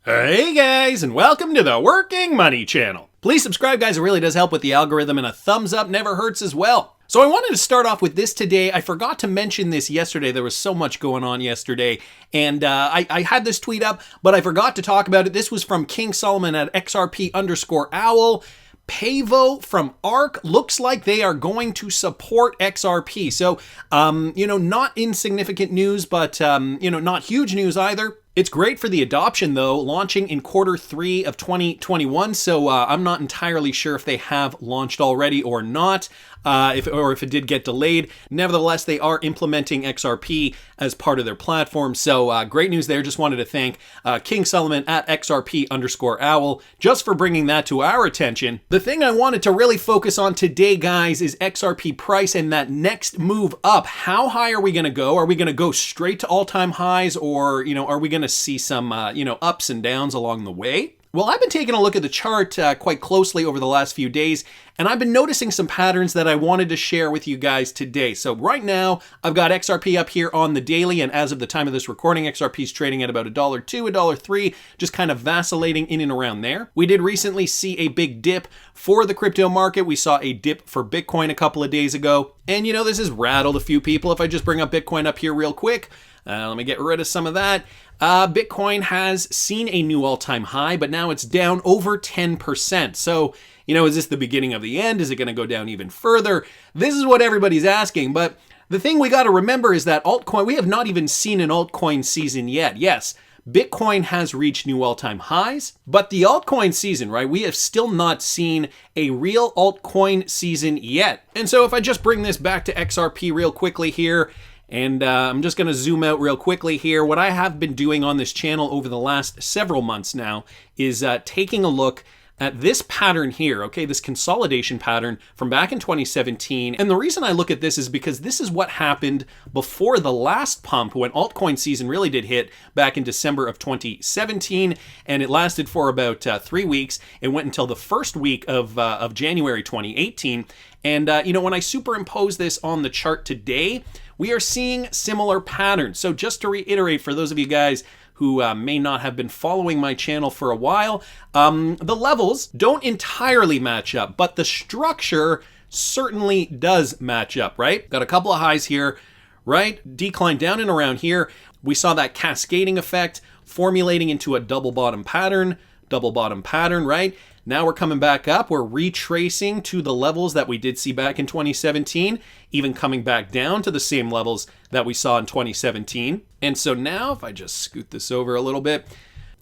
Hey guys, and welcome to the Working Money channel. Please subscribe, guys. It really does help with the algorithm, and a thumbs up never hurts as well. So I wanted to start off with this today. I forgot to mention this yesterday. There was so much going on yesterday, and I had this tweet up, but I forgot to talk about it. This was from King Solomon at XRP_owl. Pavo from ARK looks like they are going to support XRP. So, not insignificant news, but, not huge news either. It's great for the adoption, though, launching in Q3 of 2021, so I'm not entirely sure if they have launched already or not, if it did get delayed. Nevertheless, they are implementing XRP as part of their platform, so great news there. Just wanted to thank King Solomon at XRP_owl just for bringing that to our attention. The thing I wanted to really focus on today, guys, is XRP price and that next move up. How high are we going to go? Are we going to go straight to all-time highs, or, are we going to see some, ups and downs along the way? Well, I've been taking a look at the chart quite closely over the last few days, and I've been noticing some patterns that I wanted to share with you guys today. So right now, I've got XRP up here on the daily, and as of the time of this recording, XRP is trading at about $1.02, $1.03, just kind of vacillating in and around there. We did recently see a big dip for the crypto market. We saw a dip for Bitcoin a couple of days ago, and this has rattled a few people. If I just bring up Bitcoin up here real quick, let me get rid of some of that. Bitcoin has seen a new all-time high, but now it's down over 10%. So, is this the beginning of the end? Is it going to go down even further? This is what everybody's asking. But the thing we got to remember is that we have not even seen an altcoin season yet. Yes, Bitcoin has reached new all-time highs, but the altcoin season, right? We have still not seen a real altcoin season yet. And so if I just bring this back to XRP real quickly here, and I'm just going to zoom out real quickly here. What I have been doing on this channel over the last several months now is taking a look at this pattern here, okay, this consolidation pattern from back in 2017. And the reason I look at this is because this is what happened before the last pump when altcoin season really did hit back in December of 2017, and it lasted for about 3 weeks. It went until the first week of January 2018. And, when I superimpose this on the chart today, we are seeing similar patterns. So just to reiterate, for those of you guys who may not have been following my channel for a while, the levels don't entirely match up, but the structure certainly does match up, right? Got a couple of highs here, right? Decline down and around here. We saw that cascading effect formulating into a double bottom pattern, right? Now we're coming back up. We're retracing to the levels that we did see back in 2017, even coming back down to the same levels that we saw in 2017. And so now, if I just scoot this over a little bit,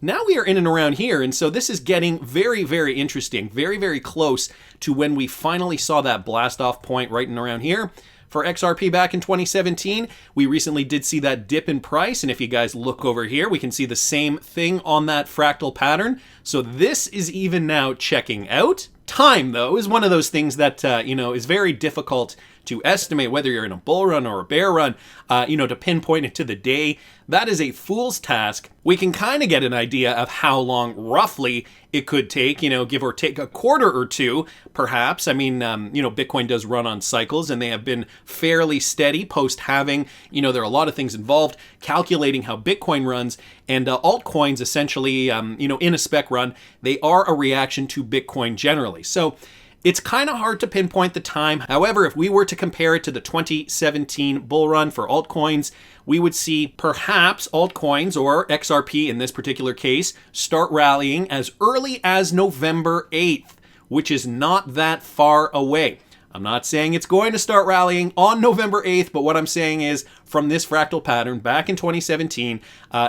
now we are in and around here. And so this is getting very, very interesting, very, very close to when we finally saw that blast off point right in around here. For XRP back in 2017, we recently did see that dip in price, and if you guys look over here, we can see the same thing on that fractal pattern. So this is even now checking out. Time, though, is one of those things that, is very difficult to estimate, whether you're in a bull run or a bear run, to pinpoint it to the day. That is a fool's task. We can kind of get an idea of how long roughly it could take, give or take a quarter or two, perhaps. I mean, Bitcoin does run on cycles, and they have been fairly steady post-halving. There are a lot of things involved, calculating how Bitcoin runs, and altcoins essentially, in a spec run, they are a reaction to Bitcoin generally. So it's kind of hard to pinpoint the time. However, if we were to compare it to the 2017 bull run for altcoins, we would see perhaps altcoins, or XRP in this particular case, start rallying as early as November 8th, which is not that far away. I'm not saying it's going to start rallying on November 8th, but what I'm saying is from this fractal pattern back in 2017,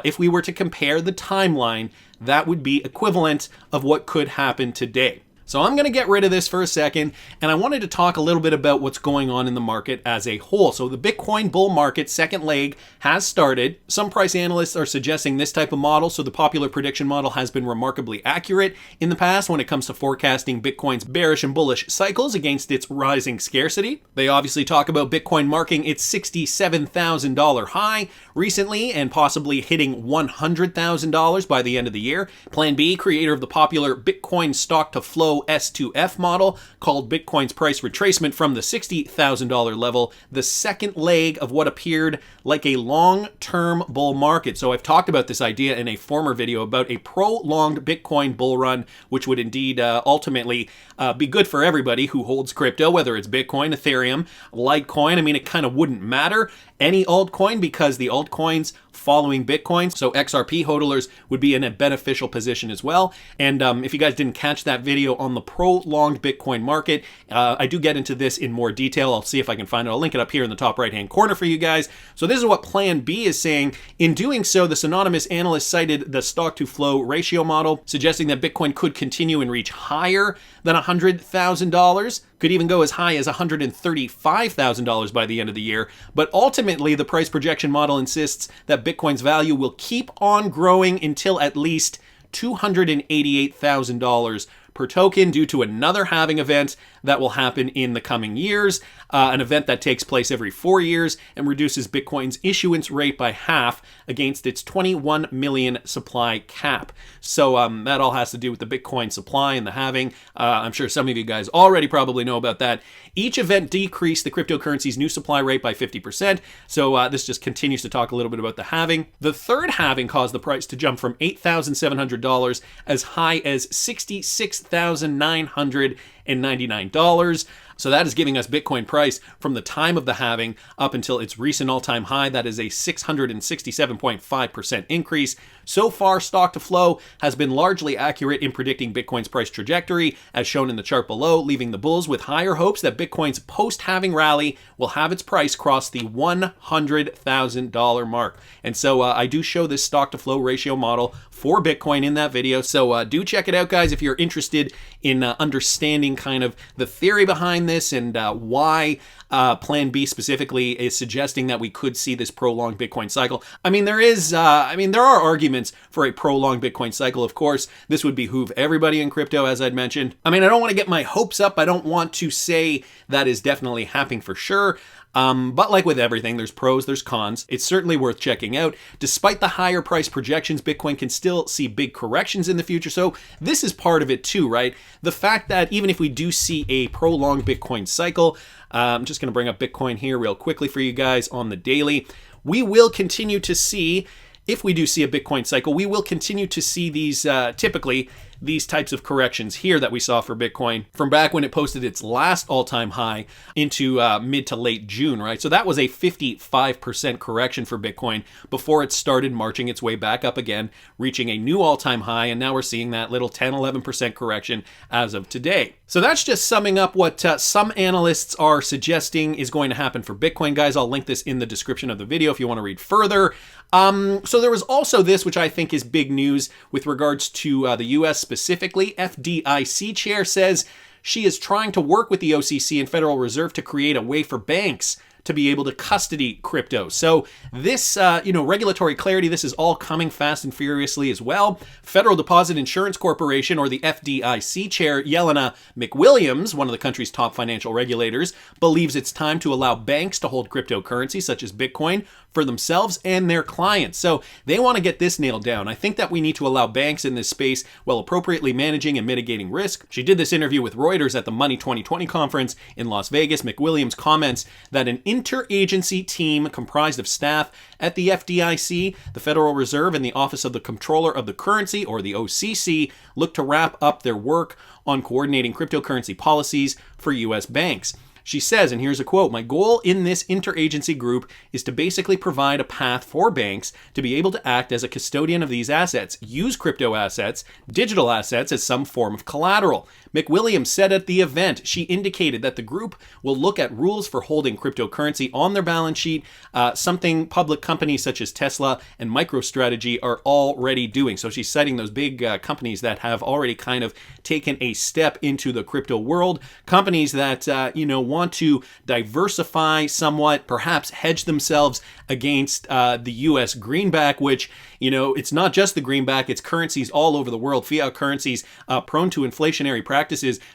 if we were to compare the timeline, that would be equivalent of what could happen today. So I'm going to get rid of this for a second, and I wanted to talk a little bit about what's going on in the market as a whole. So the Bitcoin bull market second leg has started. Some price analysts are suggesting this type of model, so the popular prediction model has been remarkably accurate in the past when it comes to forecasting Bitcoin's bearish and bullish cycles against its rising scarcity. They obviously talk about Bitcoin marking its $67,000 high recently and possibly hitting $100,000 by the end of the year. Plan B, creator of the popular Bitcoin stock to flow low S2F model called Bitcoin's price retracement from the $60,000 level, the second leg of what appeared like a long-term bull market. So I've talked about this idea in a former video about a prolonged Bitcoin bull run, which would indeed ultimately be good for everybody who holds crypto, whether it's Bitcoin, Ethereum, Litecoin. I mean, it kind of wouldn't matter any altcoin because the altcoins following Bitcoin, so XRP hodlers would be in a beneficial position as well. And if you guys didn't catch that video on the prolonged Bitcoin market, I do get into this in more detail. I'll see if I can find it. I'll link it up here in the top right-hand corner for you guys. So this is what Plan B is saying. In doing so, this anonymous analyst cited the stock-to-flow ratio model, suggesting that Bitcoin could continue and reach higher than $100,000, could even go as high as $135,000 by the end of the year. But ultimately, the price projection model insists that Bitcoin's value will keep on growing until at least $288,000 per token due to another halving event that will happen in the coming years, an event that takes place every 4 years and reduces Bitcoin's issuance rate by half against its 21 million supply cap. So that all has to do with the Bitcoin supply and the halving. I'm sure some of you guys already probably know about that. Each event decreased the cryptocurrency's new supply rate by 50%. So this just continues to talk a little bit about the halving. The third halving caused the price to jump from $8,700 as high as $66,999. So that is giving us Bitcoin price from the time of the halving up until its recent all-time high. That is a 667.5% increase. So far, stock to flow has been largely accurate in predicting Bitcoin's price trajectory, as shown in the chart below, leaving the bulls with higher hopes that Bitcoin's post-halving rally will have its price cross the $100,000 mark. And so I do show this stock to flow ratio model for Bitcoin in that video. So do check it out, guys, if you're interested in understanding kind of the theory behind this and why Plan B specifically is suggesting that we could see this prolonged Bitcoin cycle. I mean, there are arguments for a prolonged Bitcoin cycle. Of course, this would behoove everybody in crypto, as I'd mentioned. I mean, I don't want to get my hopes up. I don't want to say that is definitely happening for sure. But like with everything, there's pros, there's cons. It's certainly worth checking out. Despite the higher price projections, Bitcoin can still see big corrections in the future. So this is part of it too, right? The fact that even if we do see a prolonged Bitcoin cycle, I'm just going to bring up Bitcoin here real quickly for you guys on the daily. We will continue to see, if we do see a Bitcoin cycle, we will continue to see these, typically, these types of corrections here that we saw for Bitcoin from back when it posted its last all-time high into mid to late June, right? So that was a 55% correction for Bitcoin before it started marching its way back up again, reaching a new all-time high, and now we're seeing that little 10-11% correction as of today. So that's just summing up what some analysts are suggesting is going to happen for Bitcoin, guys. I'll link this in the description of the video if you want to read further. So there was also this, which I think is big news with regards to the U.S. specifically. FDIC chair says she is trying to work with the OCC and Federal Reserve to create a way for banks to be able to custody crypto. So this, regulatory clarity, this is all coming fast and furiously as well. Federal Deposit Insurance Corporation, or the FDIC chair, Jelena McWilliams, one of the country's top financial regulators, believes it's time to allow banks to hold cryptocurrency, such as Bitcoin, for themselves and their clients. So they want to get this nailed down. I think that we need to allow banks in this space while appropriately managing and mitigating risk. She did this interview with Reuters at the Money 2020 conference in Las Vegas. McWilliams comments that an interagency team comprised of staff at the FDIC, the Federal Reserve, and the Office of the Comptroller of the Currency, or the OCC, look to wrap up their work on coordinating cryptocurrency policies for U.S. banks. She says, and here's a quote, "My goal in this interagency group is to basically provide a path for banks to be able to act as a custodian of these assets, use crypto assets, digital assets as some form of collateral." McWilliams said at the event, she indicated that the group will look at rules for holding cryptocurrency on their balance sheet, something public companies such as Tesla and MicroStrategy are already doing. So she's citing those big companies that have already kind of taken a step into the crypto world, companies that, want to diversify somewhat, perhaps hedge themselves against the U.S. greenback, which, it's not just the greenback, it's currencies all over the world, fiat currencies prone to inflationary practices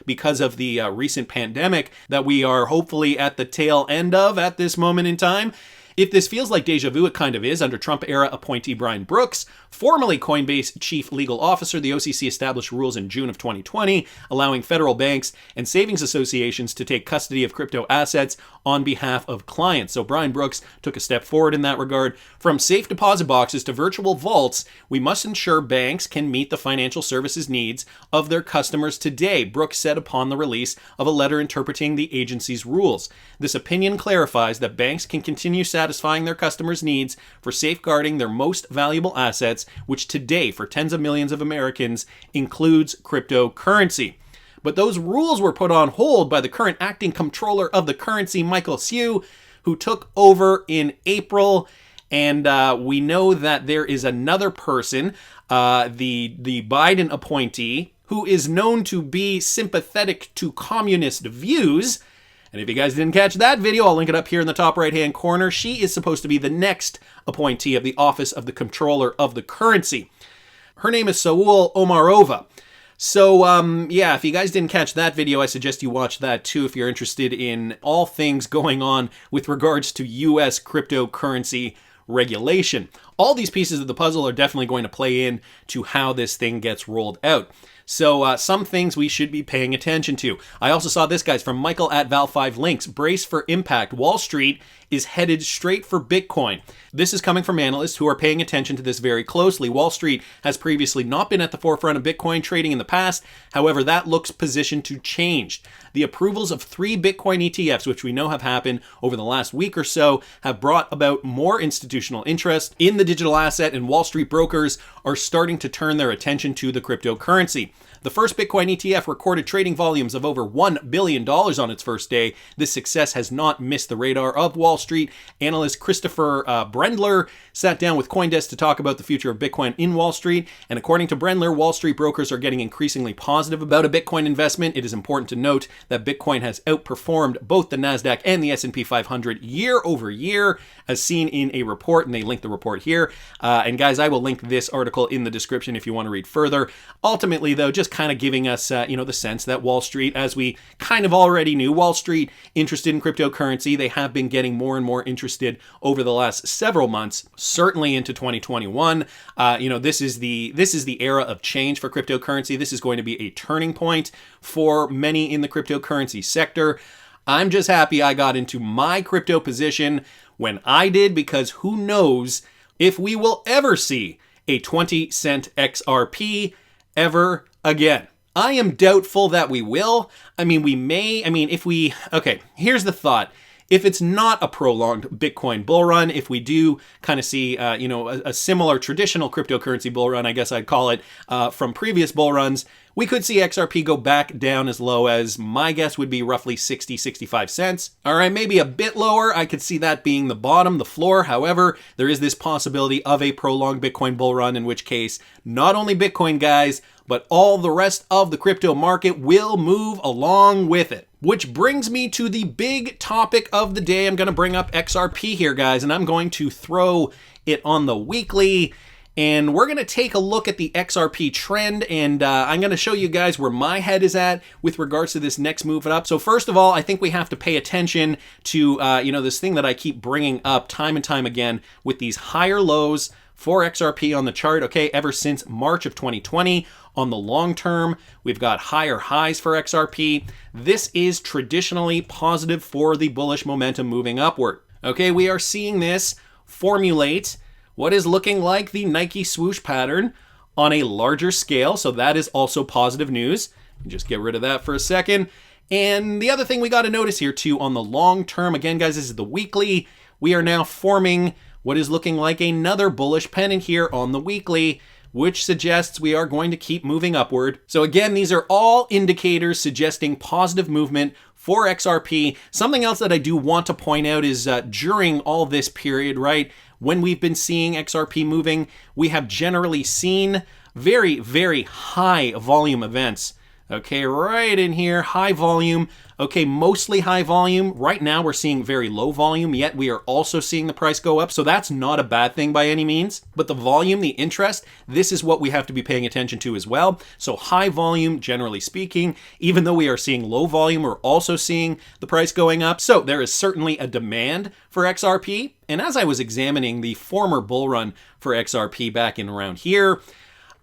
because of the recent pandemic that we are hopefully at the tail end of at this moment in time. If this feels like deja vu, it kind of is. Under Trump-era appointee Brian Brooks, formerly Coinbase chief legal officer, the OCC established rules in June of 2020, allowing federal banks and savings associations to take custody of crypto assets on behalf of clients. So Brian Brooks took a step forward in that regard. From safe deposit boxes to virtual vaults, we must ensure banks can meet the financial services needs of their customers today, Brooks said upon the release of a letter interpreting the agency's rules. This opinion clarifies that banks can continue satisfying their customers' needs for safeguarding their most valuable assets, which today, for tens of millions of Americans, includes cryptocurrency. But those rules were put on hold by the current acting comptroller of the currency, Michael Hsu, who took over in April. And we know that there is another person, the Biden appointee, who is known to be sympathetic to communist views. And if you guys didn't catch that video, I'll link it up here in the top right-hand corner. She is supposed to be the next appointee of the Office of the Comptroller of the Currency. Her name is Saul Omarova. So, yeah, if you guys didn't catch that video, I suggest you watch that too if you're interested in all things going on with regards to U.S. cryptocurrency regulation. All these pieces of the puzzle are definitely going to play in to how this thing gets rolled out. So some things we should be paying attention to. I also saw this, guys, from Michael at Val5 Links. Brace for impact. Wall Street is headed straight for Bitcoin. This is coming from analysts who are paying attention to this very closely. Wall Street has previously not been at the forefront of Bitcoin trading in the past. However, that looks positioned to change. The approvals of 3 Bitcoin ETFs, which we know have happened over the last week or so, have brought about more institutional interest in the digital asset, and Wall Street brokers are starting to turn their attention to the cryptocurrency. The first Bitcoin ETF recorded trading volumes of over $1 billion on its first day. This success has not missed the radar of Wall Street. Analyst Christopher Brendler sat down with CoinDesk to talk about the future of Bitcoin in Wall Street. And according to Brendler, Wall Street brokers are getting increasingly positive about a Bitcoin investment. It is important to note that Bitcoin has outperformed both the NASDAQ and the S&P 500 year over year, as seen in a report, and they link the report here. And guys, I will link this article in the description if you want to read further. Ultimately, though, just kind of giving us, the sense that Wall Street, as we kind of already knew, Wall Street interested in cryptocurrency. They have been getting more and more interested over the last several months, certainly into 2021. This is the era of change for cryptocurrency. This is going to be a turning point for many in the cryptocurrency sector. I'm just happy I got into my crypto position when I did, because who knows if we will ever see a 20-cent XRP ever again. I am doubtful that we will. We may. Here's the thought. If it's not a prolonged Bitcoin bull run, if we do kind of see, a similar traditional cryptocurrency bull run, I guess I'd call it, from previous bull runs, we could see XRP go back down as low as, my guess would be roughly 60, 65 cents. All right, maybe a bit lower. I could see that being the bottom, the floor. However, there is this possibility of a prolonged Bitcoin bull run, in which case, not only Bitcoin, guys, but all the rest of the crypto market will move along with it. Which brings me to the big topic of the day. I'm going to bring up XRP here, guys, and I'm going to throw it on the weekly. And we're going to take a look at the XRP trend, and I'm going to show you guys where my head is at with regards to this next move up. So first of all, I think we have to pay attention to, this thing that I keep bringing up time and time again with these higher lows for XRP on the chart, okay, ever since March of 2020. On the long term, we've got higher highs for XRP. This is traditionally positive for the bullish momentum moving upward. Okay, we are seeing this formulate what is looking like the Nike swoosh pattern on a larger scale. So that is also positive news. Just get rid of that for a second. And the other thing we got to notice here too, on the long term, again, guys, this is the weekly. We are now forming what is looking like another bullish pennant here on the weekly, which suggests we are going to keep moving upward. So again, these are all indicators suggesting positive movement for XRP. Something else that I do want to point out is during all this period, right, when we've been seeing XRP moving, we have generally seen very, very high volume events. Okay, right in here, high volume. Okay, mostly high volume. Right now we're seeing very low volume, yet we are also seeing the price go up. So that's not a bad thing by any means. But the volume, the interest, this is what we have to be paying attention to as well. So high volume, generally speaking, even though we are seeing low volume, we're also seeing the price going up. So there is certainly a demand for XRP. And as I was examining the former bull run for XRP back in around here,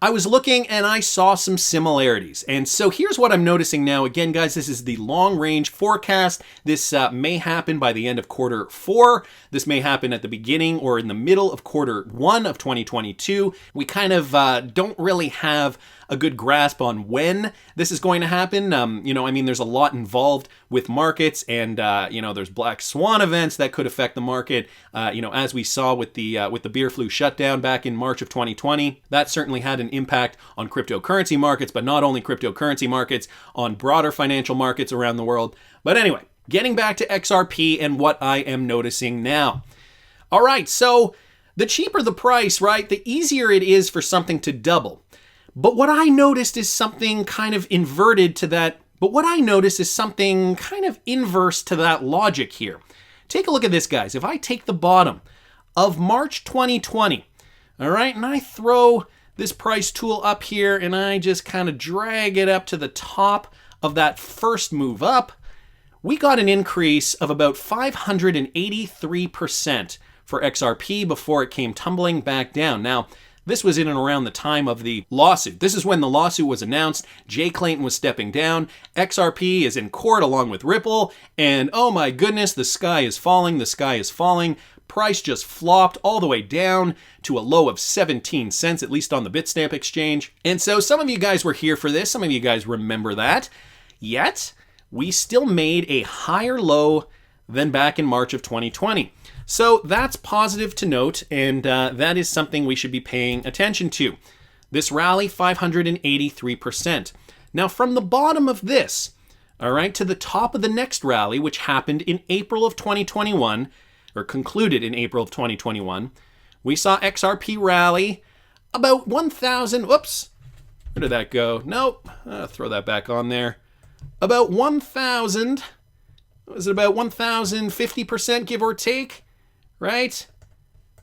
I was looking and I saw some similarities. And so here's what I'm noticing now. Again, guys, this is the long range forecast. This may happen by the end of quarter 4. This may happen at the beginning or in the middle of quarter 1 of 2022. We kind of don't really have a good grasp on when this is going to happen. There's a lot involved with markets, and there's black swan events that could affect the market. As we saw with the beer flu shutdown back in March of 2020, that certainly had an impact on cryptocurrency markets, but not only cryptocurrency markets, on broader financial markets around the world. But anyway, getting back to XRP and what I am noticing now. All right, so the cheaper the price, right, the easier it is for something to double. But what I noticed is something kind of inverted to that. But what I noticed is something kind of inverse to that logic here. Take a look at this, guys. If I take the bottom of March 2020, all right, and I throw this price tool up here and I just kind of drag it up to the top of that first move up, we got an increase of about 583% for XRP before it came tumbling back down. Now, this was in and around the time of the lawsuit. This is when the lawsuit was announced. Jay Clayton was stepping down. XRP is in court along with Ripple. And oh my goodness, the sky is falling. The sky is falling. Price just flopped all the way down to a low of 17 cents, at least on the Bitstamp exchange. And so some of you guys were here for this. Some of you guys remember that. Yet, we still made a higher low than back in March of 2020. So that's positive to note, and that is something we should be paying attention to. This rally, 583%. Now, from the bottom of this, all right, to the top of the next rally, which happened in April of 2021, or concluded in April of 2021, we saw XRP rally about 1,000, whoops, where did that go? Nope, throw that back on there. About 1,000, was it about 1,050%, give or take? Right?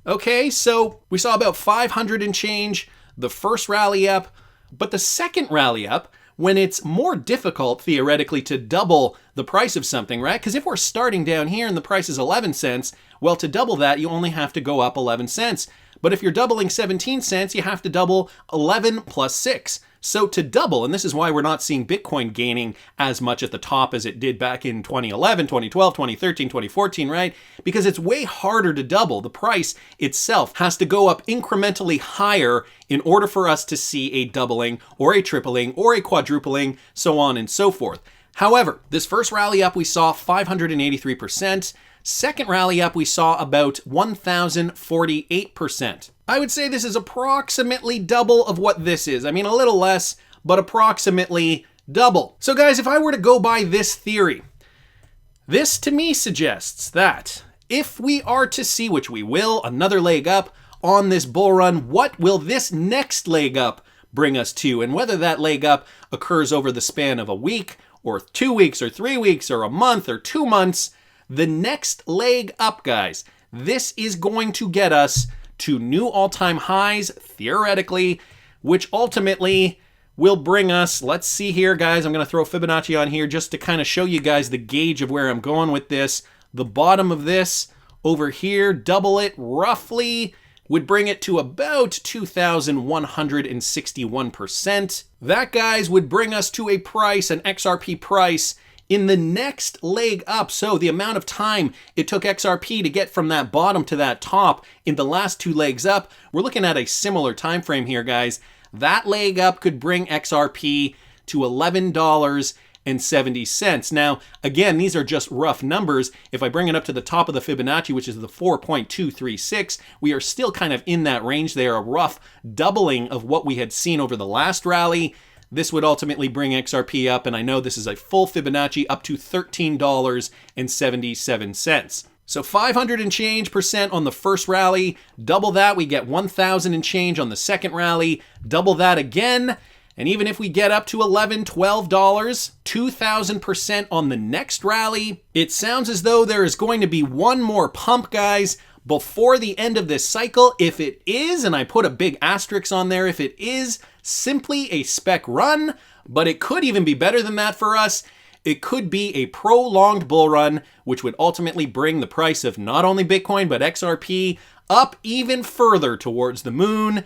Okay, so we saw about 500 and change the first rally up, but the second rally up, when it's more difficult theoretically to double the price of something, right? Because if we're starting down here and the price is 11 cents, well, to double that, you only have to go up 11 cents. But if you're doubling 17 cents, you have to double 11 plus 6. So to double, and this is why we're not seeing Bitcoin gaining as much at the top as it did back in 2011, 2012, 2013, 2014, right? Because it's way harder to double. The price itself has to go up incrementally higher in order for us to see a doubling or a tripling or a quadrupling, so on and so forth. However, this first rally up, we saw 583%. Second rally up, we saw about 1,048%. I would say this is approximately double of what this is. I mean, a little less, but approximately double. So guys, if I were to go by this theory, this to me suggests that if we are to see, which we will, another leg up on this bull run, what will this next leg up bring us to? And whether that leg up occurs over the span of a week or 2 weeks or 3 weeks or a month or 2 months, the next leg up, guys, this is going to get us to new all-time highs, theoretically, which ultimately will bring us, let's see here, guys, I'm going to throw Fibonacci on here just to kind of show you guys the gauge of where I'm going with this. The bottom of this over here, double it roughly, would bring it to about 2,161%. That, guys, would bring us to a price, an XRP price, in the next leg up. So the amount of time it took XRP to get from that bottom to that top in the last 2 legs up, we're looking at a similar time frame here, guys. That leg up could bring XRP to $11.70. Now, again, these are just rough numbers. If I bring it up to the top of the Fibonacci, which is the 4.236, we are still kind of in that range there, a rough doubling of what we had seen over the last rally. This would ultimately bring XRP up, and I know this is a full Fibonacci, up to $13.77. So 500 and change percent on the first rally, double that, we get 1,000 and change on the second rally, double that again, And even if we get up to $11, $12, 2,000% on the next rally, it sounds as though there is going to be one more pump, guys, before the end of this cycle. If it is, and I put a big asterisk on there, if it is simply a spec run, but it could even be better than that for us. It could be a prolonged bull run, which would ultimately bring the price of not only Bitcoin, but XRP up even further towards the moon.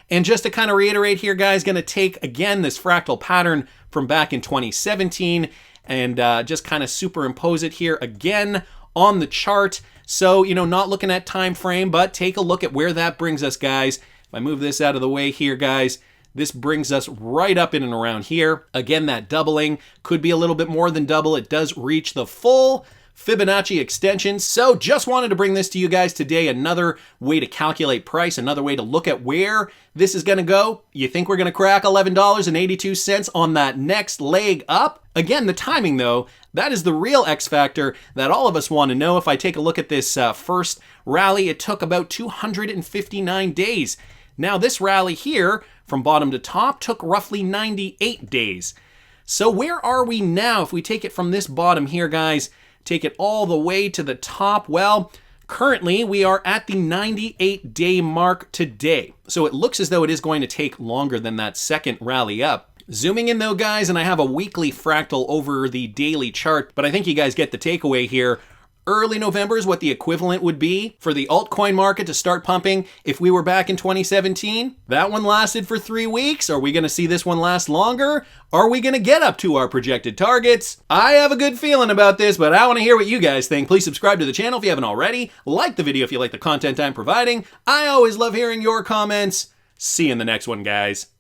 And just to kind of reiterate here, guys, going to take, again, this fractal pattern from back in 2017 and just kind of superimpose it here again on the chart. So, not looking at time frame, but take a look at where that brings us, guys. If I move this out of the way here, guys, this brings us right up in and around here. Again, that doubling could be a little bit more than double. It does reach the full Fibonacci extension. So just wanted to bring this to you guys today. Another way to calculate price, another way to look at where this is going to go. You think we're going to crack $11.82 on that next leg up? Again, the timing though, that is the real X factor that all of us want to know. If I take a look at this first rally, it took about 259 days. Now this rally here from bottom to top took roughly 98 days. So where are we now? If we take it from this bottom here, guys, take it all the way to the top, well, currently we are at the 98-day mark today. So it looks as though it is going to take longer than that second rally up. Zooming in though, guys, and I have a weekly fractal over the daily chart, but I think you guys get the takeaway here. Early November is what the equivalent would be for the altcoin market to start pumping if we were back in 2017. That one lasted for 3 weeks. Are we going to see this one last longer? Are we going to get up to our projected targets? I have a good feeling about this, but I want to hear what you guys think. Please subscribe to the channel if you haven't already. Like the video if you like the content I'm providing. I always love hearing your comments. See you in the next one, guys.